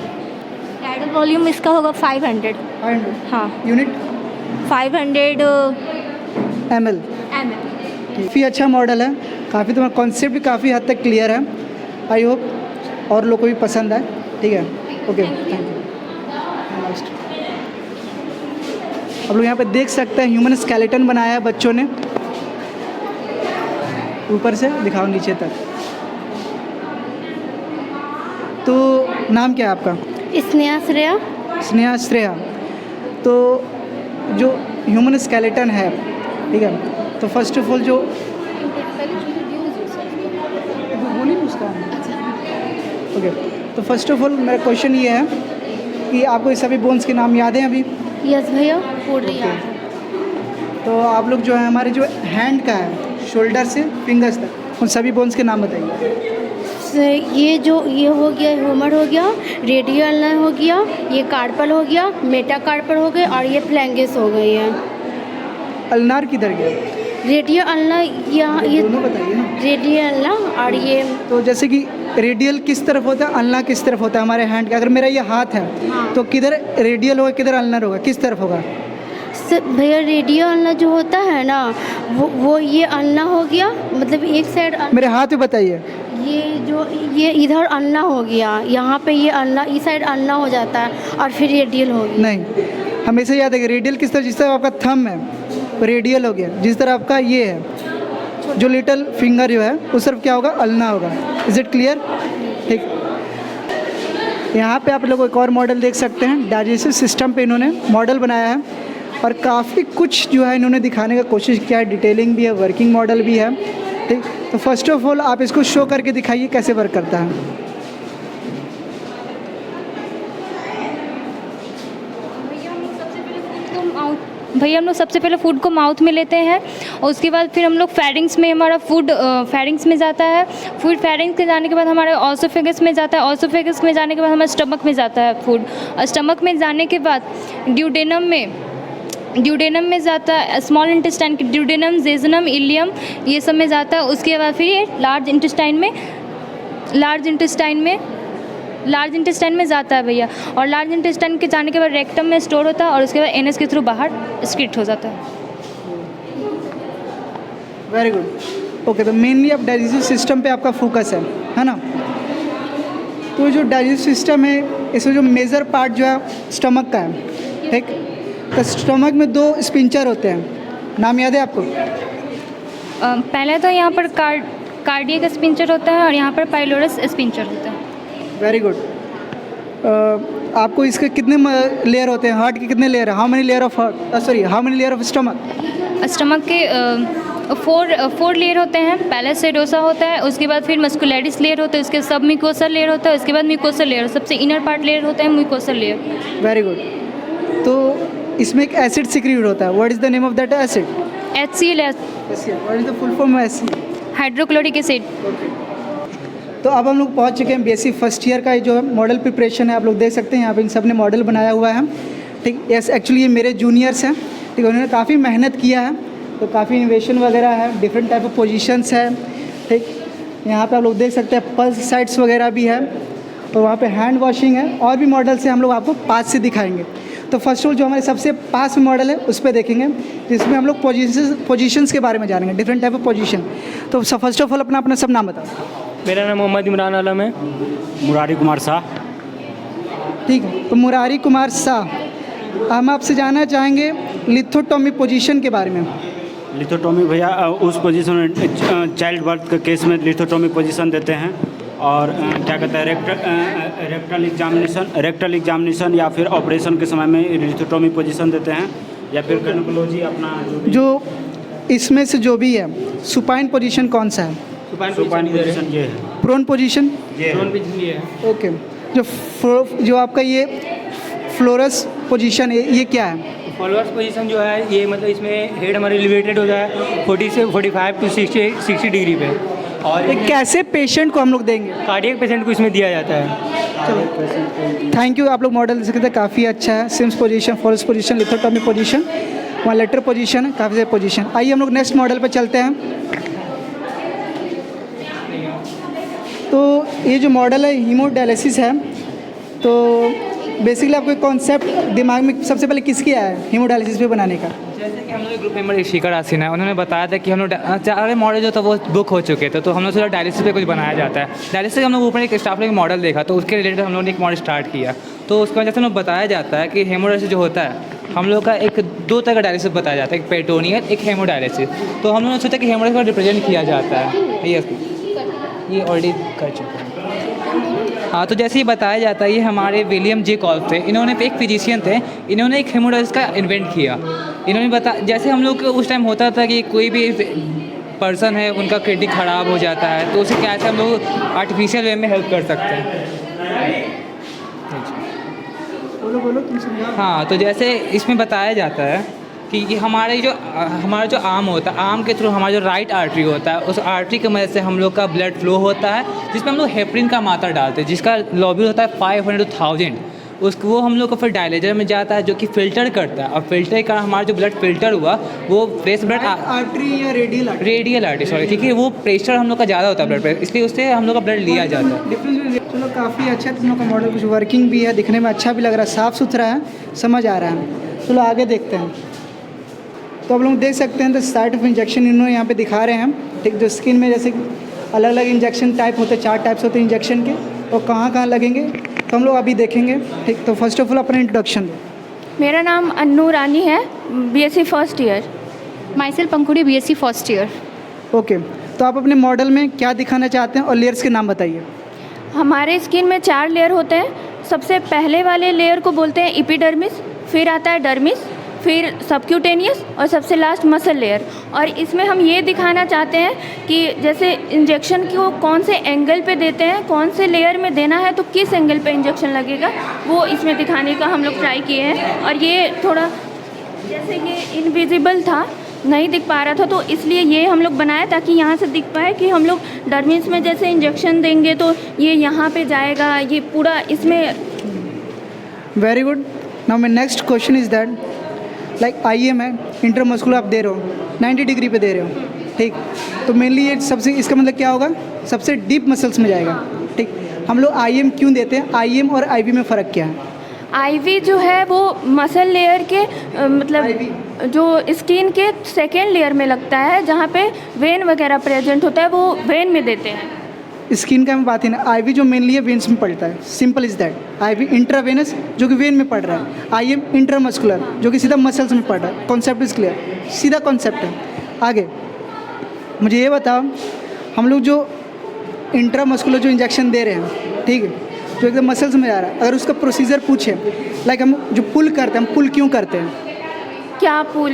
Tidal volume इसका होगा 500। हाँ, यूनिट 500 ml। काफ़ी अच्छा मॉडल है, काफ़ी तुम्हारा कॉन्सेप्ट भी काफ़ी हद तक क्लियर है। आई होप और लोग को भी पसंद आए। ठीक है, ओके, थैंक यू। लास्ट आप लोग यहाँ पे देख सकते हैं ह्यूमन स्केलेटन बनाया है बच्चों ने, ऊपर से दिखाओ नीचे तक। तो नाम क्या है आपका? स्नेहा श्रेया। स्नेहा श्रेया। तो जो ह्यूमन स्केलेटन है, ठीक है, तो फर्स्ट ऑफ ऑल जो बोली उसका, ओके, तो फर्स्ट ऑफ ऑल मेरा क्वेश्चन ये है कि आपको ये सभी बोन्स के नाम याद हैं अभी? यस भैया, पूरी याद। तो आप लोग जो है हमारे जो हैंड का है, शोल्डर से फिंगर्स तक, उन सभी बोन्स के नाम बताइए। ये हो गया, ह्यूमर हो गया, रेडियो अल्नर हो गया, ये कार्पल हो गया, मेटा कार्पल हो गए और ये फ्लैंगिस हो गई है। अल्नार किधर गया? रेडियो अल्नर यहाँ, ये दोनों बताइए ना। रेडियो अल्नर और ये, तो जैसे कि रेडियल किस तरफ होता है, अल्ना किस तरफ होता है हमारे हैंड का? अगर मेरा ये हाथ है तो किधर रेडियल होगा, किधर अल्नर होगा, किस तरफ होगा? भैया रेडियो अल्नर जो होता है ना, वो ये अल्ना हो गया, मतलब एक साइड मेरे हाथ पे बताइए। ये इधर अल्ना हो गया, यहाँ पे ये अल्ना, इस साइड अल्ना हो जाता है और फिर रेडियल हो गया। नहीं, हमेशा याद है कि रेडियल किस तरह, जिस तरह आपका थंब है रेडियल हो गया, जिस तरह आपका ये है जो लिटिल फिंगर जो है उस तरफ क्या होगा, अल्ना होगा। Is it clear? ठीक, यहाँ पे आप लोग एक और मॉडल देख सकते हैं, डाइजेस्टिव सिस्टम पे इन्होंने मॉडल बनाया है और काफ़ी कुछ जो है इन्होंने दिखाने का कोशिश किया है, डिटेलिंग भी है, वर्किंग मॉडल भी है। ठीक, तो फर्स्ट ऑफ ऑल आप इसको शो करके दिखाइए कैसे वर्क करता है। भैया हम लोग सबसे पहले फूड को माउथ में लेते हैं और उसके बाद फिर हम लोग फैरिंग्स में हमारा फूड फैरिंग्स में जाता है। फूड फैरिंग्स के जाने के बाद हमारे ऑसोफेगस में जाता है। ऑसोफेगस में जाने के बाद हमारे स्टमक में जाता है फूड। और स्टमक में जाने के बाद ड्यूडेनम में जाता है, स्मॉल इंटेस्टाइन के ड्यूडेनम, जेजनम, इलियम, ये सब में जाता है। उसके बाद फिर ये लार्ज इंटेस्टाइन में जाता है भैया। और लार्ज इंटेस्टाइन के जाने के बाद रेक्टम में स्टोर होता है और उसके बाद एनएस के थ्रू बाहर स्क्रिट हो जाता है। Very good. ओके, तो मेनली अब डाइजेस्टिव सिस्टम पे आपका फोकस है ना? तो जो डाइजेस्टिव सिस्टम है इसमें जो मेजर पार्ट जो है स्टमक का है, ठीक? तो स्टमक में 2 स्पिंचर होते हैं, नाम याद है आपको? पहले तो यहाँ पर कार्डियक स्पिंचर होता है और यहाँ पर पाइलोरस स्पिंचर होता है। Very good. आपको इसके कितने लेयर होते हैं? हार्ट के कितने लेयर है? How many layer of stomach? Stomach के 4 लेयर होते हैं। पहले सेडोसा होता है, उसके बाद फिर मस्कुलैरिस लेयर होता है, उसके सब म्यूकोसल लेयर होता है, उसके बाद म्यूकोसल लेयर, सबसे इनर पार्ट लेयर होता है म्यूकोसल लेयर। Very good. तो इसमें एक एसिड सिक्रीट होता है, what is the name of that acid? HCl। What is the full form of HCl? Hydrochloric acid. तो अब हम लोग पहुंच चुके हैं BSc फर्स्ट ईयर का जो मॉडल प्रिपरेशन है। आप लोग देख सकते हैं यहाँ पे इन सब ने मॉडल बनाया हुआ है, ठीक? यस, एक्चुअली ये मेरे जूनियर्स हैं, ठीक? उन्होंने काफ़ी मेहनत किया है, तो काफ़ी इनोवेशन वगैरह है, डिफरेंट टाइप ऑफ पोजीशंस है, ठीक? यहाँ पे आप लोग देख सकते हैं पल्स साइट्स वगैरह भी है और वहाँ पे हैंड वॉशिंग है। और भी मॉडल से हम लोग आपको पास से दिखाएंगे। तो फर्स्ट ऑफ ऑल जो हमारे सबसे पास में मॉडल है उस पर देखेंगे, जिसमें हम लोग पोजीशंस के बारे में जानेंगे, डिफरेंट टाइप ऑफ पोजीशन। तो फर्स्ट ऑफ ऑल अपना सब नाम बताओ। मेरा नाम मोहम्मद इमरान आलम है। मुरारी कुमार शाह। ठीक है, तो मुरारी कुमार शाह, हम आपसे जानना चाहेंगे लिथोटॉमी पोजीशन के बारे में। लिथोटॉमी भैया उस पोजीशन में चाइल्ड बर्थ के केस में लिथोटॉमी पोजीशन देते हैं। और क्या कहते हैं रेक्टल एग्जामिनेशन या फिर ऑपरेशन के समय में लिथोटॉमी पोजीशन देते हैं, या फिर गायनेकोलॉजी अपना जो इसमें से जो भी है सुपाइन पोजीशन कौन सा है? सुपाइन पोजीशन ये है। प्रोन पोजीशन ये है। ओके। जो आपका ये फ्लोरस पोजीशन है ये क्या है? फॉलोअर्स पोजीशन जो है ये मतलब इसमें हेड हमारे एलिवेटेड हो जाए 40 से 45 टू 60 डिग्री पे। और ये कैसे पेशेंट को हम लोग देंगे? कार्डियक पेशेंट को इसमें दिया जाता है। चलो, थैंक यू। आप लोग मॉडल देख सकते हैं, काफ़ी अच्छा है। Sims position, followers position, lithotomy position, वहाँ लेटर पोजीशन है, काफ़ी सारे पोजीशन। आइए हम लोग नेक्स्ट मॉडल पर चलते हैं। तो ये जो मॉडल है हीमोडायलिसिस है। तो बेसिकली आपको कॉन्सेप्ट दिमाग में सबसे पहले किसकी आया है हीमोडायलिसिस पे बनाने का? जैसे कि हम लोग ग्रुप मेंबर शिखर आसिन है, उन्होंने बताया था कि हम लोग सारे मॉडल जो था वो बुक हो चुके थे, तो हम लोग सोचा डायलिसिस पे कुछ बनाया जाता है। डायलिसिस हम लोग ऊपर एक स्टाफ ने एक मॉडल देखा, तो उसके रिलेटेड हम लोगों ने एक मॉडल स्टार्ट किया। तो उसके वजह से हम लोग बताया जाता है कि हेमोडायलिसिस जो होता है हम लोग का एक 2 तरह का डायलिसिस बताया जाता है, एक पेरिटोनियल, एक हेमोडायलिसिस। तो हम लोगों ने सोचा कि हेमोडायलिसिस को रिप्रेजेंट किया जाता है। ये ऑलरेडी कर चुके हैं। हाँ, तो जैसे ही बताया जाता है, ये हमारे विलियम जे कॉल्फ थे। इन्होंने एक फिजिशियन थे, इन्होंने एक हेमोडायलिसिस का इन्वेंट किया। इन्होंने जैसे हम लोग उस टाइम होता था कि कोई भी पर्सन है उनका किडनी ख़राब हो जाता है, तो उसे कैसे हम लोग आर्टिफिशियल वे में हेल्प कर सकते हैं। बोलो तुम समझाओ। हाँ, तो जैसे इसमें बताया जाता है कि हमारा जो आर्म होता है, आर्म के थ्रू हमारा जो राइट आर्टरी होता है, उस आर्टरी की मदद से हम लोग का ब्लड फ्लो होता है, जिसमें हम लोग हेपरिन का मात्रा डालते हैं, जिसका लॉब्यूल होता है 500 to 1000। वो हम लोग को फिर डायलेटर में जाता है, जो कि फ़िल्टर करता है, और फिल्टर का हमारा जो ब्लड फिल्टर हुआ वो फ्रेश ब्लड आर्टरी या रेडियल आर्टरी सॉरी, क्योंकि वो प्रेशर हम लोग का ज़्यादा होता है ब्लड प्रेशर, इसलिए उससे हम लोग का ब्लड लिया जाता है। चलो, काफ़ी अच्छा है। तुम लोग का मॉडल कुछ वर्किंग भी है, दिखने में अच्छा भी लग रहा है, साफ़ सुथरा है, समझ आ रहा है। चलो आगे देखते हैं। तो आप लोग देख सकते हैं द साइट ऑफ इंजेक्शन इन्होंने यहाँ पे दिखा रहे हैं, ठीक? जो स्किन में जैसे अलग अलग इंजेक्शन टाइप होते हैं, 4 टाइप्स होते हैं इंजेक्शन के, और कहाँ कहाँ लगेंगे तो हम लोग अभी देखेंगे, ठीक? तो फर्स्ट ऑफ ऑल अपना इंट्रोडक्शन दो। मेरा नाम अन्नू रानी है, BSc first year. Myself Pankuri, BSc first year. Okay, तो आप अपने मॉडल में क्या दिखाना चाहते हैं और लेयर्स के नाम बताइए। हमारे स्किन में 4 लेयर होते हैं। सबसे पहले वाले लेयर को बोलते हैं एपिडर्मिस, फिर आता है डर्मिस, फिर सबक्यूटेनियस और सबसे लास्ट मसल लेयर। और इसमें हम ये दिखाना चाहते हैं कि जैसे इंजेक्शन को कौन से एंगल पे देते हैं, कौन से लेयर में देना है, तो किस एंगल पे इंजेक्शन लगेगा, वो इसमें दिखाने का हम लोग ट्राई किए हैं। और ये थोड़ा जैसे ये इनविजिबल था, नहीं दिख पा रहा था, तो इसलिए ये हम लोग बनाए ताकि यहाँ से दिख पाए कि हम लोग डरमिन्स में जैसे इंजेक्शन देंगे तो ये यहाँ पे जाएगा, ये पूरा इसमें। Very good. Now my next question is that like IM है, इंट्रामस्कुलर आप दे रहे हो 90 डिग्री पे दे रहे हो, ठीक। तो मेनली ये सबसे, इसका मतलब क्या होगा, सबसे डीप मसल्स में जाएगा, ठीक। हम लोग IM क्यों देते हैं, IM और IV में फ़र्क क्या है? IV जो है वो मसल लेयर के मतलब जो स्किन के सेकेंड लेयर में लगता है, जहाँ पे वेन वगैरह प्रेजेंट होता है, वो वेन में देते हैं। स्किन का मैं बात ही ना, IV जो मेनली है वेन्स में पड़ता है, simple is that. IV intravenous जो कि वेन में पड़ रहा है, IM इंट्रामस्कुलर जो कि सीधा मसल्स में पड़ रहा है। कॉन्सेप्ट इज़ क्लियर, सीधा कॉन्सेप्ट है। आगे मुझे ये बताओ, हम लोग जो इंट्रामस्कुलर जो इंजेक्शन दे रहे हैं, ठीक है, जो एकदम मसल्स में जा रहा है, अगर उसका प्रोसीजर पूछे, लाइक हम जो पुल करते हैं, हम पुल क्यों करते हैं? क्या पुल?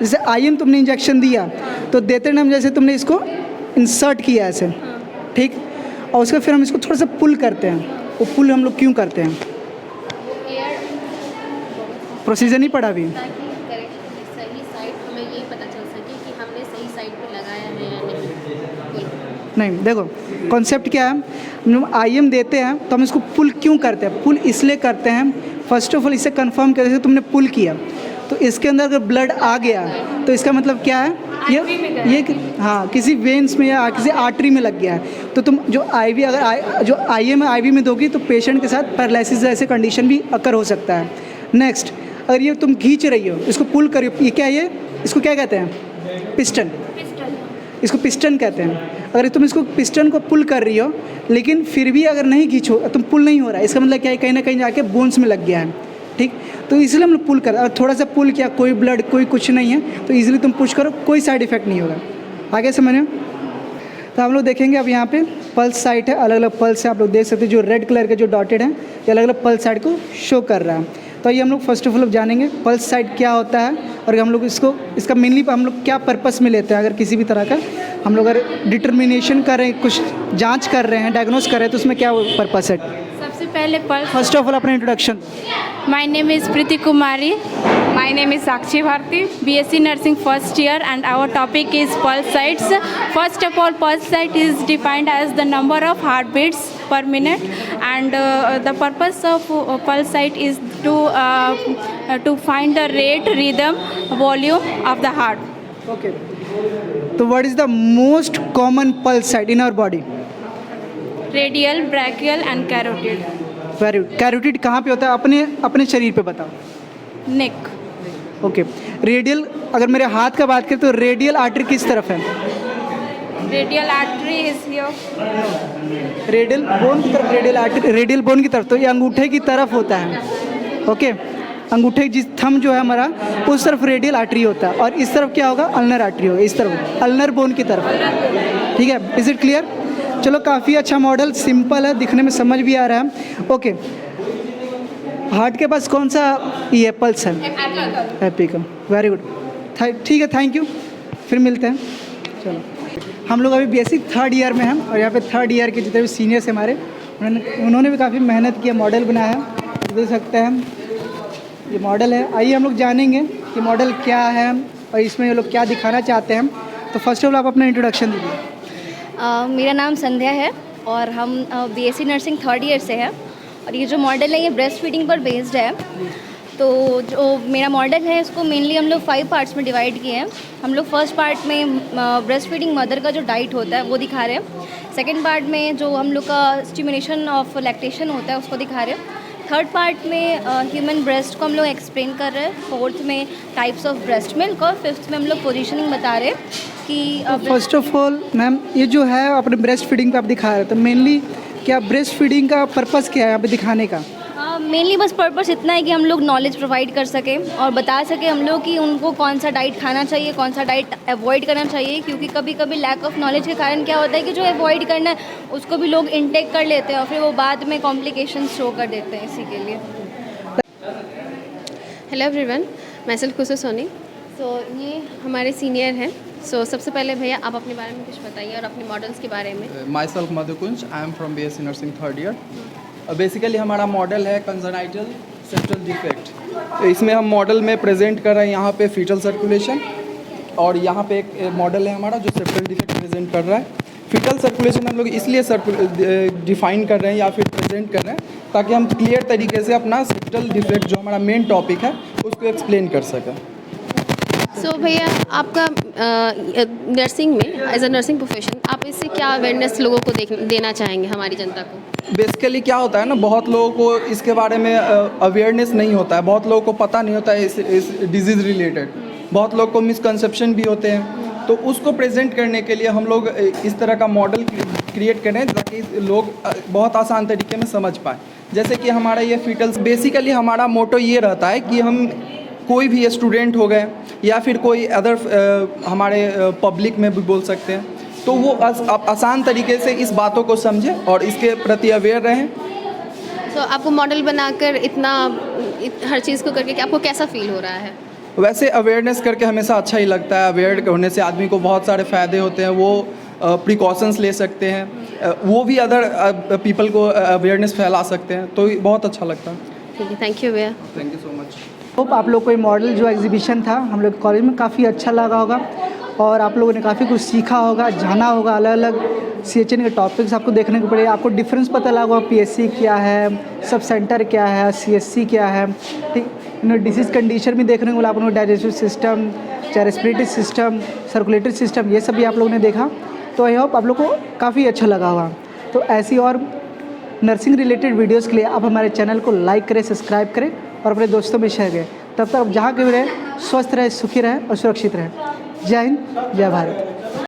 जैसे IM तुमने इंजेक्शन दिया तो देते टाइम जैसे तुमने इसको इंसर्ट किया ऐसे, ठीक, और उसका फिर हम इसको थोड़ा सा पुल करते हैं। वो पुल हम लोग क्यों करते हैं? प्रोसीजर नहीं पढ़ा अभी? सही साइड हमें ये पता चल सके कि हमने सही साइड पे लगाया है या नहीं। नहीं, देखो कॉन्सेप्ट क्या है, हम IM देते हैं तो हम इसको पुल क्यों करते हैं? पुल इसलिए करते हैं, फर्स्ट ऑफ ऑल इसे कंफर्म कर, जैसे तुमने पुल किया तो इसके अंदर अगर ब्लड आ गया तो इसका मतलब क्या है, ये हाँ किसी वेन्स में या किसी आर्टरी में लग गया है। तो तुम जो IV अगर जो IM है IV में दोगी तो पेशेंट के साथ पैरालिसिस जैसे कंडीशन भी अकर हो सकता है। नेक्स्ट, अगर ये तुम खींच रही हो, इसको पुल कर रही हो, ये क्या है, ये इसको क्या कहते हैं? पिस्टन। इसको पिस्टन कहते हैं। अगर तुम इसको पिस्टन को पुल कर रही हो लेकिन फिर भी अगर नहीं खींचो, तुम पुल नहीं हो रहा है, इसका मतलब क्या है, कहीं ना कहीं जाके बोन्स में लग गया है, ठीक। तो इसलिए हम लोग पुल कर, अगर थोड़ा सा पुल किया, कोई ब्लड कोई कुछ नहीं है, तो इजीली तुम पुश करो, कोई साइड इफेक्ट नहीं होगा। आगे समझो। तो हम लोग देखेंगे अब यहाँ पे पल्स साइट है, अलग अलग पल्स है, आप लोग देख सकते हैं जो रेड कलर के जो डॉटेड हैं ये अलग अलग पल्स साइट को शो कर रहा है। तो ये हम लोग फर्स्ट ऑफ ऑल जानेंगे पल्स साइट क्या होता है और हम लोग इसका मेनली हम लोग क्या पर्पस में लेते हैं। अगर किसी भी तरह का हम लोग अगर डिटर्मिनेशन कर रहे हैं, कुछ जांच कर रहे हैं, डायग्नोस कर रहे हैं, तो उसमें क्या पर्पस है? सबसे पहले पल्स। फर्स्ट ऑफ ऑल अपना introduction. My name is Preeti Kumari. My name is Sakshi Bharti, BSc Nursing first year, and our topic is pulse sites. First of all, pulse site is defined as the number of heartbeats per minute, and the purpose of pulse site is to find the rate, rhythm, volume of the heart. Okay. So what is the most common pulse site in our body? Radial, brachial, and carotid. Very good. Carotid कहाँ पे होता है? अपने शरीर पे बताओ। Neck. ओके। रेडियल, अगर मेरे हाथ का बात करें तो रेडियल आर्टरी किस तरफ है? Radial artery is here. Radial bone की तरफ, रेडियल आर्टरी रेडियल बोन की तरफ, तो ये अंगूठे की तरफ होता है। ओके, अंगूठे जिस थंब जो है हमारा उस तरफ रेडियल आर्टरी होता है, और इस तरफ क्या होगा? अल्नर आर्टरी होगा, इस तरफ अल्नर बोन की तरफ, ठीक है। Is it clear? चलो, काफ़ी अच्छा मॉडल, सिंपल है, दिखने में समझ भी आ रहा है। ओके, हार्ट के पास कौन सा ये पल्स है? एपिकल। वेरी गुड, ठीक है, थैंक यू, फिर मिलते हैं। चलो, हम लोग अभी BSc थर्ड ईयर में हैं और यहाँ पे थर्ड ईयर के जितने भी सीनियर्स हैं हमारे, उन्होंने भी काफ़ी मेहनत किया, मॉडल बनाया है, देख सकते हैं ये मॉडल है। आइए हम लोग जानेंगे कि मॉडल क्या है और इसमें ये लोग क्या दिखाना चाहते हैं। तो फर्स्ट ऑफ ऑल आप अपना इंट्रोडक्शन दीजिए। मेरा नाम संध्या है और हम BSc नर्सिंग थर्ड ईयर से है, और ये जो मॉडल है ये ब्रेस्ट फीडिंग पर बेस्ड है। तो जो मेरा मॉडल है इसको मेनली हम लोग 5 पार्ट्स में डिवाइड किए हैं। हम लोग फर्स्ट पार्ट में ब्रेस्ट फीडिंग मदर का जो डाइट होता है वो दिखा रहे हैं। सेकंड पार्ट में जो हम लोग का स्टिमुलेशन ऑफ लैक्टेशन होता है उसको दिखा रहे हैं। थर्ड पार्ट में ह्यूमन ब्रेस्ट को हम लोग एक्सप्लेन कर रहे हैं। फोर्थ में टाइप्स ऑफ ब्रेस्ट मिल्क, और फिफ्थ में हम लोग पोजिशनिंग बता रहे हैं कि फर्स्ट ऑफ ऑल मैम, ये जो है अपने ब्रेस्ट फीडिंग पे आप दिखा रहे हैं, तो मेनली क्या ब्रेस्ट फीडिंग का पर्पस क्या है यहाँ पे दिखाने का? मेनली बस पर्पस इतना है कि हम लोग नॉलेज प्रोवाइड कर सकें और बता सकें हम लोग कि उनको कौन सा डाइट खाना चाहिए, कौन सा डाइट अवॉइड करना चाहिए। क्योंकि कभी कभी लैक ऑफ नॉलेज के कारण क्या होता है कि जो अवॉइड करना है उसको भी लोग इनटेक कर लेते हैं और फिर वो बाद में कॉम्प्लिकेशंस शो कर देते हैं, इसी के लिए। हेलो एवरीवन, मैं सेल्फ खुशू सोनी। सो ये हमारे सीनियर हैं। सो सबसे पहले भैया आप अपने बारे में कुछ बताइए और अपने मॉडल्स के बारे में। My self Madhukunj, I am from BSc nursing third year. Basically हमारा मॉडल है कंजनाइटल सेप्टल डिफेक्ट। तो इसमें हम मॉडल में प्रेजेंट कर रहे हैं यहाँ पे फीटल सर्कुलेशन, और यहाँ पे एक मॉडल है हमारा जो सेप्टल डिफेक्ट प्रेजेंट कर रहा है। फीटल सर्कुलेशन हम लोग इसलिए डिफाइन कर रहे हैं या फिर प्रेजेंट कर रहे हैं ताकि हम क्लियर तरीके से अपना सेप्टल डिफेक्ट जो हमारा मेन टॉपिक है उसको एक्सप्लेन कर सकें। सो भैया आपका नर्सिंग में एज अ नर्सिंग प्रोफेशन आप इससे क्या अवेयरनेस लोगों को देना चाहेंगे, हमारी जनता को? बेसिकली क्या होता है ना, बहुत लोगों को इसके बारे में अवेयरनेस नहीं होता है, बहुत लोगों को पता नहीं होता है इस डिजीज़ रिलेटेड, बहुत लोगों को मिसकंसेप्शन भी होते हैं। तो उसको प्रेजेंट करने के लिए हम लोग इस तरह का मॉडल क्रिएट करें ताकि लोग बहुत आसान तरीके में समझ पाए। जैसे कि हमारा ये फीटल्स, बेसिकली हमारा मोटो ये रहता है कि हम कोई भी स्टूडेंट हो गए या फिर कोई अदर हमारे पब्लिक में भी बोल सकते हैं, तो वो आसान तरीके से इस बातों को समझे और इसके प्रति अवेयर रहें। तो आपको मॉडल बनाकर इतना हर चीज़ को करके आपको कैसा फील हो रहा है? वैसे अवेयरनेस करके हमेशा अच्छा ही लगता है। अवेयर होने से आदमी को बहुत सारे फ़ायदे होते हैं, वो प्रिकॉशंस ले सकते हैं, वो भी अदर पीपल को अवेयरनेस फैला सकते हैं, तो बहुत अच्छा लगता है। ठीक है, थैंक यू भैया। Thank you so much. Hope आप लोग को ये मॉडल जो एग्जीबिशन था हम लोग कॉलेज में काफ़ी अच्छा लगा होगा और आप लोगों ने काफ़ी कुछ सीखा होगा, जाना होगा। अलग अलग CHN के टॉपिक्स आपको देखने को पड़ेगा, आपको डिफरेंस पता लगा होगा, PSC क्या है, सब सेंटर क्या है, CSC क्या है, ठीक। डिसीज़ कंडीशन भी देखने को मिला आप लोगों को, डाइजेस्टिव सिस्टम, चाहे रेस्पिरेटरी सिस्टम, सर्कुलेटरी सिस्टम, ये सब भी आप लोगों ने देखा। तो आई होप आप लोग को काफ़ी अच्छा लगा होगा। तो ऐसी और नर्सिंग रिलेटेड वीडियोज़ के लिए आप हमारे चैनल को लाइक करें, सब्सक्राइब करें और अपने दोस्तों में शेयर करें। तब तक आप जहाँ कभी रहें स्वस्थ रहें, सुखी रहें और सुरक्षित रहें। जय हिंद, जय भारत।